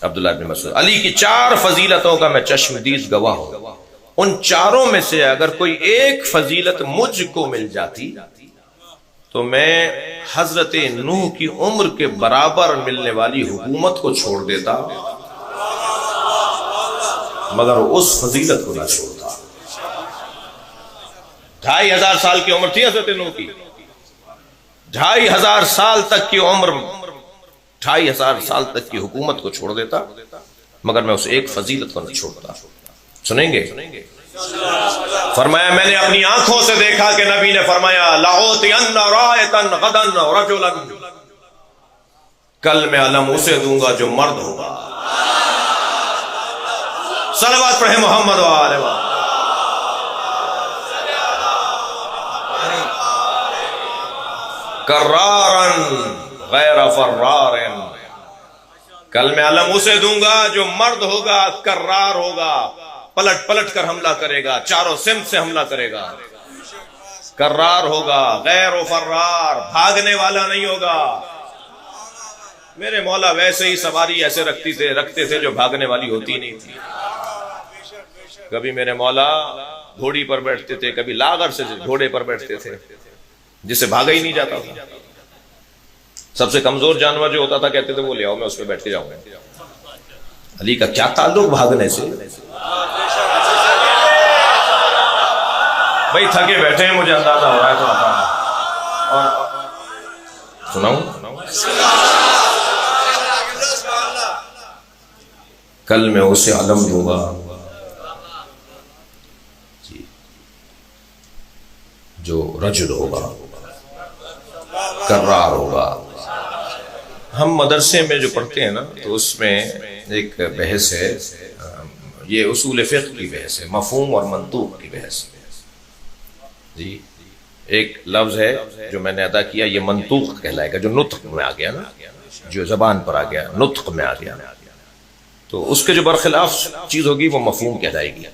عبداللہ بن مسعود، علی کی 4 فضیلتوں کا میں چشمدید گواہ ہوں، ان 4 میں سے اگر کوئی ایک فضیلت مجھ کو مل جاتی تو میں حضرت نوح کی عمر کے برابر ملنے والی حکومت کو چھوڑ دیتا، مگر اس فضیلت کو نہ چھوڑتا۔ 2500 سال کی عمر تھی حضرت نوح کی، 2500 سال تک کی عمر، 2500 سال تک کی حکومت کو چھوڑ دیتا، مگر میں اس ایک فضیلت کو نہ چھوڑتا۔ سنیں گے؟ فرمایا میں نے اپنی آنکھوں سے دیکھا کہ نبی نے فرمایا لَأُعْطِيَنَّ رَائِطًا غَدًا رَجُلًا، کل میں علم اسے دوں گا جو مرد ہوگا۔ صلوات پڑھیں محمد وآلہ وآلہ۔ کرارن غیر فرار، کل میں علم اسے دوں گا جو مرد ہوگا، کرار ہوگا، پلٹ پلٹ کر حملہ کرے گا، چاروں سمت سے حملہ کرے گا، کرار ہوگا، غیر فرار، بھاگنے والا نہیں ہوگا۔ میرے مولا ویسے ہی سواری ایسے رکھتے تھے جو بھاگنے والی ہوتی نہیں تھی۔ کبھی میرے مولا گھوڑی پر بیٹھتے تھے، کبھی لاغر سے گھوڑے پر بیٹھتے تھے جس سے بھاگا ہی نہیں جاتا تھا۔ سب سے کمزور جانور جو ہوتا تھا کہتے تھے وہ لے آؤ، میں اس پہ بیٹھ کے جاؤں گا۔ علی کا کیا تعلق بھاگنے سے؟ بھائی تھکے بیٹھے ہیں، مجھے اندازہ ہو رہا ہے تھوڑا سا، اور سناؤں؟ کل میں اسے علم دوں گا جو رجل ہوگا، کرار ہوگا۔ ہم مدرسے میں جو پڑھتے ہیں نا تو اس میں ایک بحث ہے، یہ اصول فقہ کی بحث ہے، مفہوم اور منطوق کی بحث ہے جی۔ ایک لفظ ہے جو میں نے ادا کیا، یہ منطوق کہلائے گا، جو نطق میں آ گیا نا، جو زبان پر آ گیا، نطق میں آ گیا، تو اس کے جو برخلاف چیز ہوگی وہ مفہوم کہلائے گی۔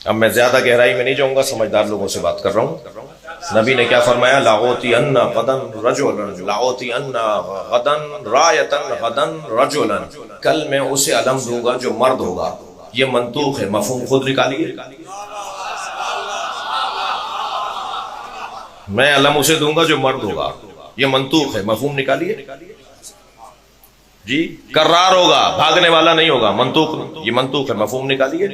اب میں زیادہ گہرائی میں نہیں جاؤں گا، سمجھدار لوگوں سے بات کر رہا ہوں۔ نبی نے کیا فرمایا؟ لَأُعْطِيَنَّ غَدًا رَجُلًا، لَأُعْطِيَنَّ غَدًا رَائِطًا غَدًا رَجُلًا، کل میں اسے علم دوں گا جو مرد ہوگا۔ یہ منطوق ہے، مفہوم خود نکالیے۔ میں علم اسے دوں گا جو مرد ہوگا، یہ منطوق ہے، مفہوم نکالیے جی۔ کرار ہوگا، بھاگنے والا نہیں ہوگا، منطوق، یہ منطوق ہے، مفہوم نکالیے۔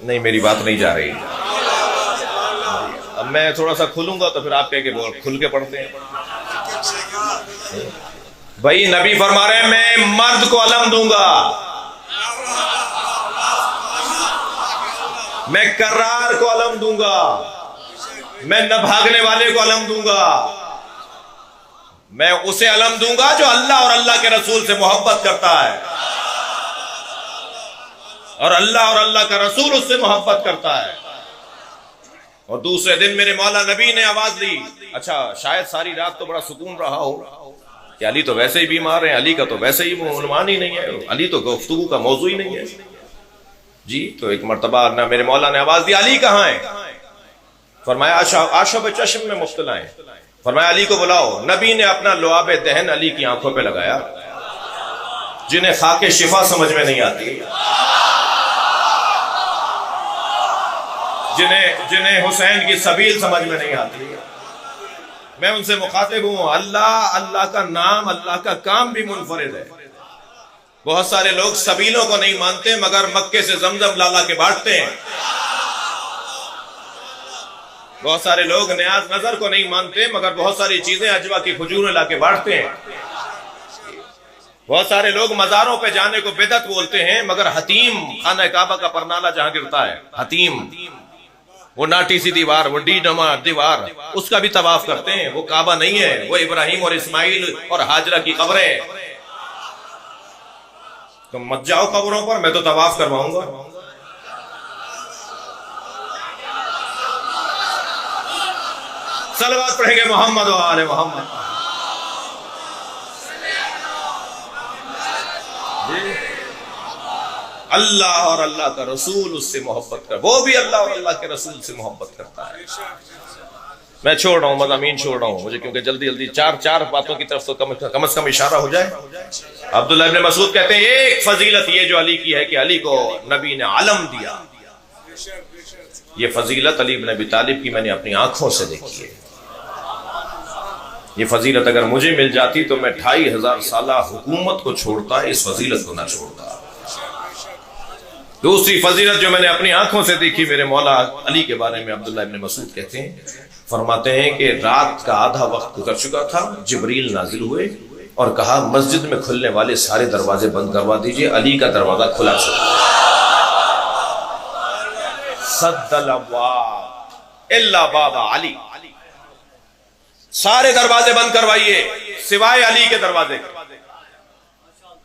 نہیں میری بات نہیں جا رہی۔ اب میں تھوڑا سا کھلوں گا تو پھر آپ کہہ کے کھل کے پڑھتے ہیں۔ بھائی نبی فرما رہے ہیں میں مرد کو علم دوں گا، میں کرار کو علم دوں گا، میں نہ بھاگنے والے کو علم دوں گا، میں اسے علم دوں گا جو اللہ اور اللہ کے رسول سے محبت کرتا ہے، اور اللہ اور اللہ کا رسول اس سے محبت کرتا ہے۔ اور دوسرے دن میرے مولا نبی نے آواز دی، اچھا شاید ساری رات تو بڑا سکون رہا ہو کہ علی تو ویسے ہی بیمار ہیں، علی کا تو ویسے ہی عنوان ہی نہیں ہے، علی تو گفتگو کا موضوع ہی نہیں ہے جی۔ تو ایک مرتبہ میرے مولا نے آواز دی، علی کہاں ہے؟ فرمایا آشب چشم میں مبتلا ہیں۔ فرمایا علی کو بلاؤ۔ نبی نے اپنا لعاب دہن علی کی آنکھوں پہ لگایا، جنہیں خاک شفا سمجھ میں نہیں آتی، جنہیں حسین کی سبیل سمجھ میں نہیں آتی، میں ان سے مخاطب ہوں۔ اللہ کا نام، اللہ کا کام بھی منفرد ہے۔ بہت سارے لوگ سبیلوں کو نہیں مانتے مگر مکے سے زمزم لالا کے بانٹتے ہیں۔ بہت سارے لوگ نیاز نظر کو نہیں مانتے مگر بہت ساری چیزیں اجوا کی کھجور لا کے بانٹتے ہیں۔ بہت سارے لوگ مزاروں پہ جانے کو بدعت بولتے ہیں مگر حتیم، خانہ کعبہ کا پرنالہ جہاں گرتا ہے، حتیم، وہ ناٹی سی دیوار، وہ ڈی نما دیوار، اس کا بھی طواف کرتے ہیں۔ وہ کعبہ نہیں ہے، وہ ابراہیم اور اسماعیل اور ہاجرہ کی قبریں۔ تم مت جاؤ قبروں پر، میں تو طواف کرواؤں گا۔ صلوات پڑھیں گے محمد و آل محمد۔ اللہ اور اللہ کا رسول اس سے محبت کر، وہ بھی اللہ اور اللہ کے رسول سے محبت کرتا ہے۔ میں چھوڑ رہا ہوں مضامین چھوڑ رہا ہوں مجھے، کیونکہ جلدی جلدی چار باتوں کی طرف تو کم از کم اشارہ ہو جائے۔ عبداللہ ابن مسعود کہتے ہیں ایک فضیلت یہ جو علی کی ہے کہ علی کو نبی نے علم دیا، یہ فضیلت علی بن ابی طالب کی میں نے اپنی آنکھوں سے دیکھی ہے۔ یہ فضیلت اگر مجھے مل جاتی تو میں 2500 سالہ حکومت کو چھوڑتا، اس فضیلت کو نہ چھوڑتا۔ دوسری فضیلت جو میں نے اپنی آنکھوں سے دیکھی میرے مولا علی کے بارے میں، عبداللہ ابن مسعود کہتے ہیں، فرماتے ہیں کہ رات کا آدھا وقت گزر چکا تھا، جبریل نازل ہوئے اور کہا مسجد میں کھلنے والے سارے دروازے بند کروا دیجئے، علی کا دروازہ کھلا چھوڑ سد الابواب الا باب علی، سارے دروازے بند کروائیے سوائے علی کے دروازے کے۔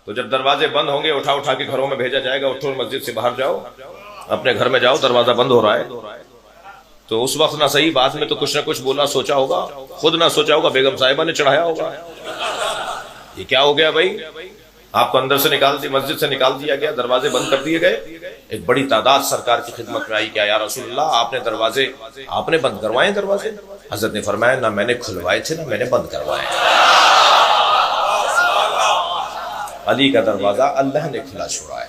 تو جب دروازے بند ہوں گے اٹھا کے گھروں میں بھیجا جائے گا، اٹھو مسجد سے باہر جاؤ، اپنے گھر میں جاؤ، دروازہ بند ہو رہا ہے۔ تو اس وقت نہ صحیح بات میں تو کچھ نہ کچھ بولا سوچا ہوگا، خود نہ سوچا ہوگا، بیگم صاحبہ نے چڑھایا ہوگا، یہ کیا ہو گیا بھائی؟ آپ کو اندر سے مسجد سے نکال دیا گیا، دروازے بند کر دیے گئے۔ ایک بڑی تعداد سرکار کی خدمت میں آئی، کیا یا رسول اللہ آپ نے بند کروائے دروازے؟ حضرت نے فرمایا نہ میں نے کھلوائے تھے نہ میں نے بند کروائے، علی کا دروازہ اللہ نے کھلا چھوڑا ہے۔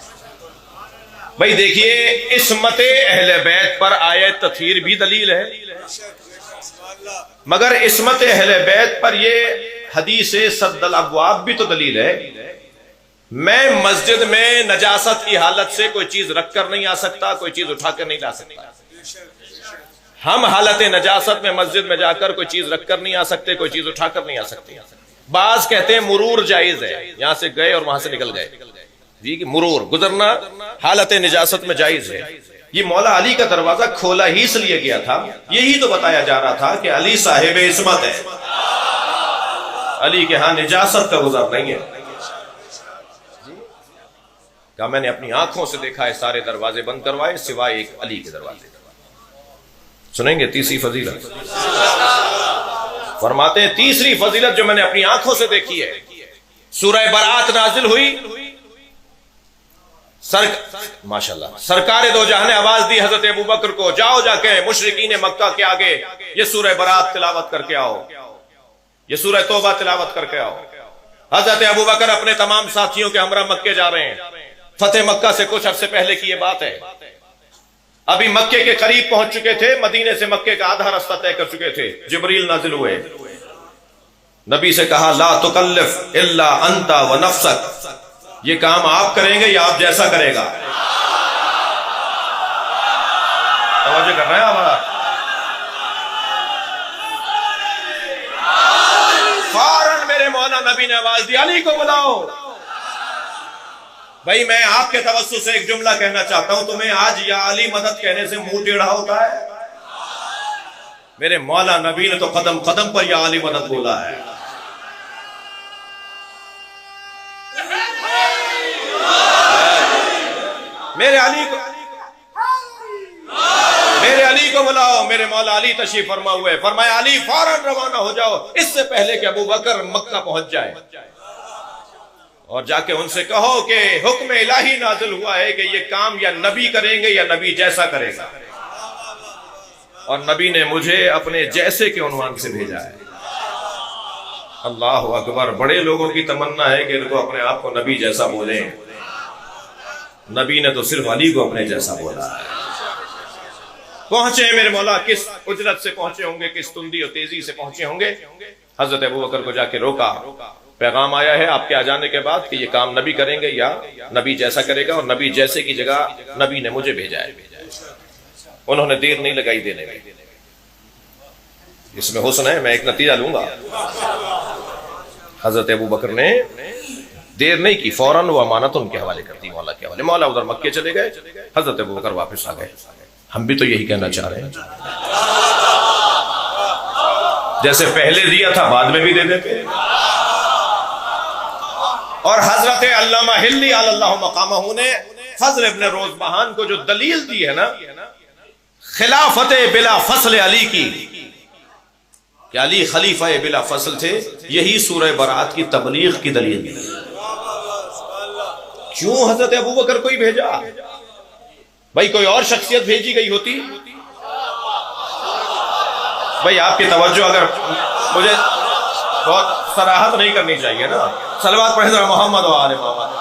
بھائی دیکھیے عصمت اہل بیت پر آیت تطہیر بھی دلیل ہے، مگر عصمت اہل بیت پر یہ حدیث سد الابواب بھی تو دلیل ہے۔ میں مسجد میں نجاست کی حالت سے کوئی چیز رکھ کر نہیں آ سکتا، کوئی چیز اٹھا کر نہیں لا سکتا۔ ہم حالت نجاست میں مسجد میں جا کر کوئی چیز رکھ کر نہیں آ سکتے، کوئی چیز اٹھا کر نہیں آ سکتے۔ بعض کہتے ہیں مرور جائز ہے، یہاں سے گئے اور وہاں سے نکل گئے، جی کہ مرور گزرنا حالت نجاست میں جائز ہے۔ یہ مولا علی کا دروازہ کھولا ہی اس لیے گیا تھا، یہی تو بتایا جا رہا تھا کہ علی صاحب عصمت ہے، علی کے ہاں نجاست کا گزر نہیں ہے۔ کہا میں نے اپنی آنکھوں سے دیکھا ہے سارے دروازے بند کروائے سوائے ایک علی کے دروازے۔ سنیں گے تیسری فضیلت؟ فرماتے ہیں تیسری فضیلت جو میں نے اپنی آنکھوں سے دیکھی ہے، سورہ برات نازل ہوئی، ماشاءاللہ سرکار دو جہاں نے آواز دی حضرت ابوبکر کو، جاؤ جا کے مشرکین مکہ کے آگے یہ سورہ برات تلاوت کر کے آؤ، یہ سورہ توبہ تلاوت کر کے آؤ۔ حضرت ابوبکر اپنے تمام ساتھیوں کے ہمراہ مکے جا رہے ہیں، فتح مکہ سے کچھ عرصے پہلے کی یہ بات ہے، ابھی مکے کے قریب پہنچ چکے تھے، مدینے سے مکے کا آدھا راستہ طے کر چکے تھے، جبریل نازل ہوئے، نبی سے کہا لا تکلف الا انت ونفسک، یہ کام آپ کریں گے یا آپ جیسا کرے گا؟ توجہ کر رہے ہیں آپ؟ فوراً میرے مولا نبی نے آواز دی علی کو بلاؤ۔ بھائی میں آپ کے توسط سے ایک جملہ کہنا چاہتا ہوں، تمہیں آج یا علی مدد کہنے سے منہ ٹیڑھا ہوتا ہے؟ میرے مولا نبی نے تو قدم قدم پر یا علی مدد بولا ہے۔ میرے علی کو بلاؤ، میرے مولا علی تشریف فرما ہوئے، فرمایا علی فوراً روانہ ہو جاؤ اس سے پہلے کہ ابوبکر مکہ پہنچ جائے، اور جا کے ان سے کہو کہ حکم الہی نازل ہوا ہے کہ یہ کام یا نبی کریں گے یا نبی جیسا کرے گا، اور نبی نے مجھے اپنے جیسے کے عنوان سے بھیجا ہے۔ اللہ اکبر، بڑے لوگوں کی تمنا ہے کہ ان کو اپنے آپ کو نبی جیسا بولیں، نبی نے تو صرف علی کو اپنے جیسا بولا ہے۔ پہنچے میرے مولا، کس اجرت سے پہنچے ہوں گے، کس تندی اور تیزی سے پہنچے ہوں گے۔ حضرت ابوبکر کو جا کے روکا، پیغام آیا ہے آپ کے آ جانے کے بعد کہ یہ کام نبی کریں گے یا نبی جیسا کرے گا، اور نبی جیسے کی جگہ نبی نے مجھے بھیجا ہے۔ انہوں نے دیر نہیں لگائی دینے میں، اس میں حسن ہے، میں ایک نتیجہ لوں گا۔ حضرت ابوبکر نے دیر نہیں کی، فوراً وہ امانت ان کے حوالے کر دی، مولا کے حوالے۔ مولا ادھر مکے چلے گئے، حضرت ابوبکر واپس آ گئے۔ ہم بھی تو یہی کہنا چاہ رہے ہیں، جیسے پہلے دیا تھا بعد میں بھی دے دیتے۔ اور حضرت علامہ ہلی علی اللہ مقامہ نے فضل ابن روزبہان کو جو دلیل دی ہے نا خلافت بلا فصل علی کی، کہ علی خلیفہ بلا فصل تھے، یہی سورہ برات کی تبلیغ کی دلیل دی۔ کیوں حضرت ابوبکر کو ہی بھیجا؟ بھائی کوئی اور شخصیت بھیجی گئی ہوتی بھائی آپ کی توجہ اگر مجھے بہت صراحت نہیں کرنی چاہیے نا. صلوات پڑھیں ذرا محمد و آل محمد.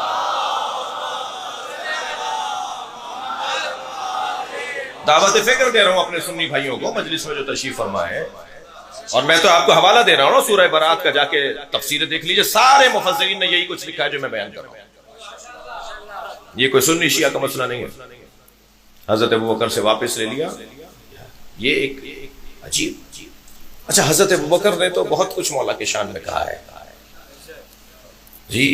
دعوت فکر دے رہا ہوں اپنے سنی بھائیوں کو مجلس میں جو تشریف فرما ہے. اور میں تو آپ کو حوالہ دے رہا ہوں نا سورہ برات کا، جا کے تفسیر دیکھ لیجئے. سارے مفسرین نے یہی کچھ لکھا ہے جو میں بیان کر رہا ہوں. یہ کوئی سنی شیعہ کا مسئلہ نہیں ہے. حضرت ابوبکر سے واپس لے لیا، یہ ایک عجیب. اچھا، حضرت ابوبکر نے تو بہت کچھ مولا کے شان میں کہا ہے جی.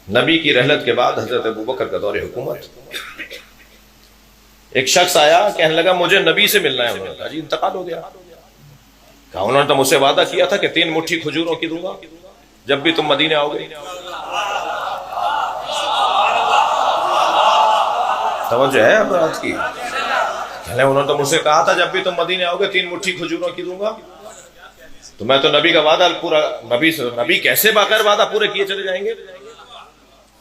نبی کی رحلت کے بعد حضرت ابوبکر کا دور حکومت. ایک شخص آیا کہنے لگا مجھے نبی سے ملنا ہے. انہوں نے کہا جی انتقال ہو گیا. کہا انہوں نے تو مجھ سے وعدہ کیا تھا کہ 3 مٹھی کھجوروں کی دوں گا جب بھی تم مدینے آؤ گے. توجہ ہے اب رات کی. انہوں نے تو مجھ سے کہا تھا جب بھی تم مدینے آؤ گے 3 مٹھی کھجوروں کی دوں گا. تو میں تو نبی کا وعدہ پورا، نبی کیسے بغیر وعدہ پورے کیے چلے جائیں گے.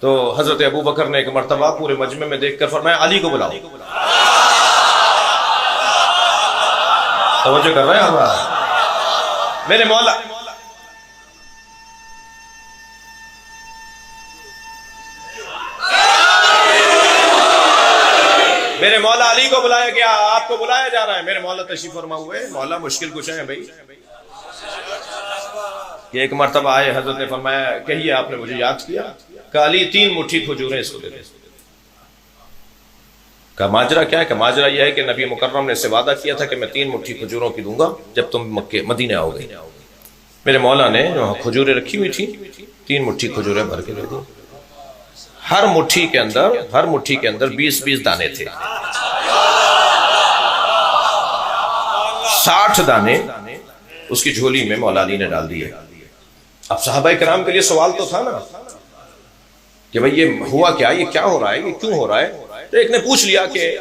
تو حضرت ابوبکر نے ایک مرتبہ پورے مجمع میں دیکھ کر فرمایا علی کو بلاؤ. توجہ کر رہے ہیں آپ؟ میرے مولا علی کو بلایا گیا. آپ کو بلایا جا رہا ہے. میرے مولا تشریف فرما ہوئے. مولا مشکل کچھ ہے بھائی. یہ ایک مرتبہ آئے، حضرت نے فرمایا کہیے آپ نے مجھے یاد کیا. کہ علی 3 مٹھی کھجوریں اس کو دے دیں. کہ ماجرا کیا ہے؟ کہ ماجرا یہ ہے کہ نبی مکرم نے اس سے وعدہ کیا تھا کہ میں 3 مٹھی کھجوروں کی دوں گا جب تم مکے مدینے آؤ گے. میرے مولا نے جو کھجوریں رکھی ہوئی تھی 3 مٹھی کھجوریں بھر کے دے دی. ہر مٹھی کے اندر 20 دانے تھے. 60 دانے اس کی جھولی میں مولا علی نے ڈال دیے. اب صحابہ کرام کے لیے سوال تو تھا نا کہ بھئی یہ ہوا کیا، یہ کیا ہو رہا ہے، یہ کیوں ہو رہا ہے. تو ایک نے پوچھ لیا کہ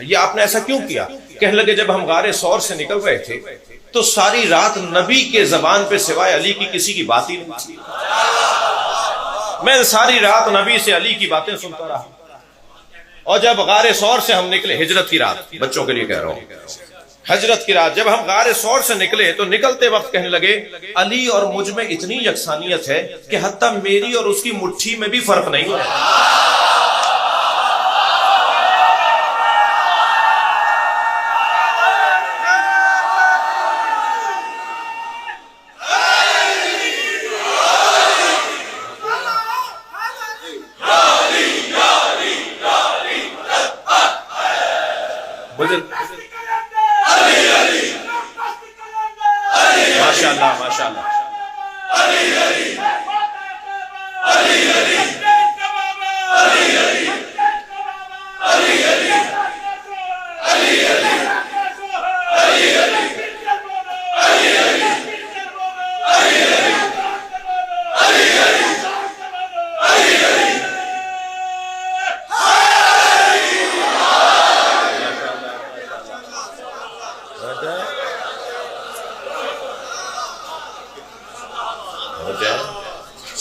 یہ آپ نے ایسا کیوں کیا. کہنے لگے جب ہم غار ثور سے نکل رہے تھے تو ساری رات نبی کے زبان پہ سوائے علی کی کسی کی بات ہی نہیں تھی. میں ساری رات نبی سے علی کی باتیں سنتا رہا. اور جب غار ثور سے ہم نکلے، ہجرت کی رات، بچوں کے لیے کہہ رہا ہوں، ہجرت کی رات جب ہم غار ثور سے نکلے تو نکلتے وقت کہنے لگے علی اور مجھ میں اتنی یکسانیت ہے کہ حتیٰ میری اور اس کی مٹھی میں بھی فرق نہیں ہے.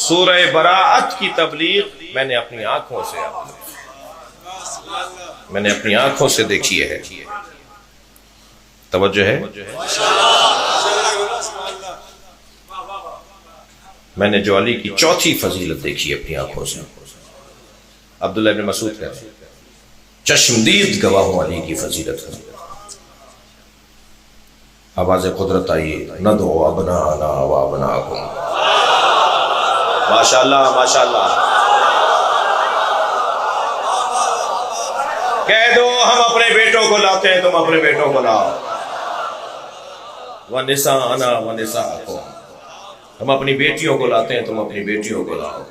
سورہ براءت کی تبلیغ میں نے اپنی آنکھوں سے دیکھی ہے. توجہ ہے؟ میں نے جو علی کی 4تھی فضیلت دیکھی اپنی آنکھوں سے. عبداللہ ابن مسعود کہتے ہیں چشمدید گواہ ہوں علی کی فضیلت کا. آواز قدرت آئی ندعو ابناءنا و ابناءکم. ماشاءاللہ ماشاءاللہ. کہہ دو ہم اپنے بیٹوں کو لاتے ہیں، تم اپنے بیٹوں کو لاؤ. وَنِسَاءَنَا وَنِسَاءَكُمْ. ہم اپنی بیٹیوں کو لاتے ہیں، تم اپنی بیٹیوں کو لاؤ.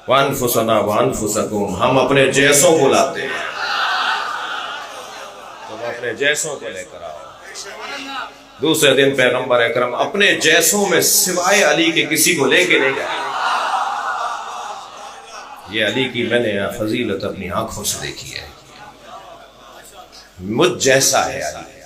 وَأَنفُسَنَا وَأَنفُسَكُمْ. ہم اپنے جیسوں کو لاتے ہیں، تم اپنے جیسوں کو لے کر آؤ. دوسرے دن پیغمبر اکرم اپنے جیسوں میں سوائے علی کے کسی کو لے کے نہیں گئے. یہ علی کی میں نے فضیلت اپنی آنکھوں سے دیکھی ہے. مجھ جیسا ہے علی.